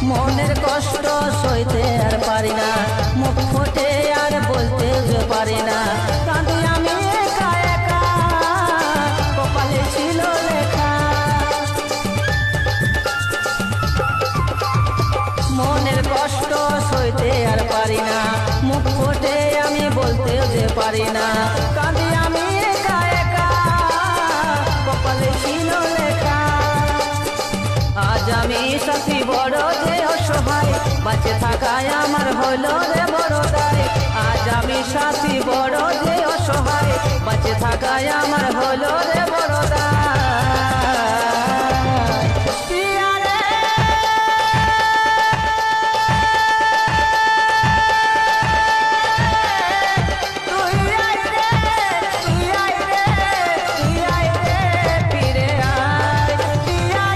মনের কষ্ট সইতে আর পারি না, মুখ ফুটে আর বলতে যে পারি না। কাঁদি আমি একা একা, কপালে ছিল লেখা। মনের কষ্ট সইতে আর পারি না, মুখ ফুটে আমি বলতে যে পারি না। কাঁদি আমি একা একা, কপালে ছিল লেখা। আজ আমি সাথী বড় যে অসহায়, বাঁচে থাকায় আমার হলো রে বড় দায়। আজ আমি সাথী বড় যে অসহায়, বাঁচে থাকায় আমার হলো রে বড় দায়।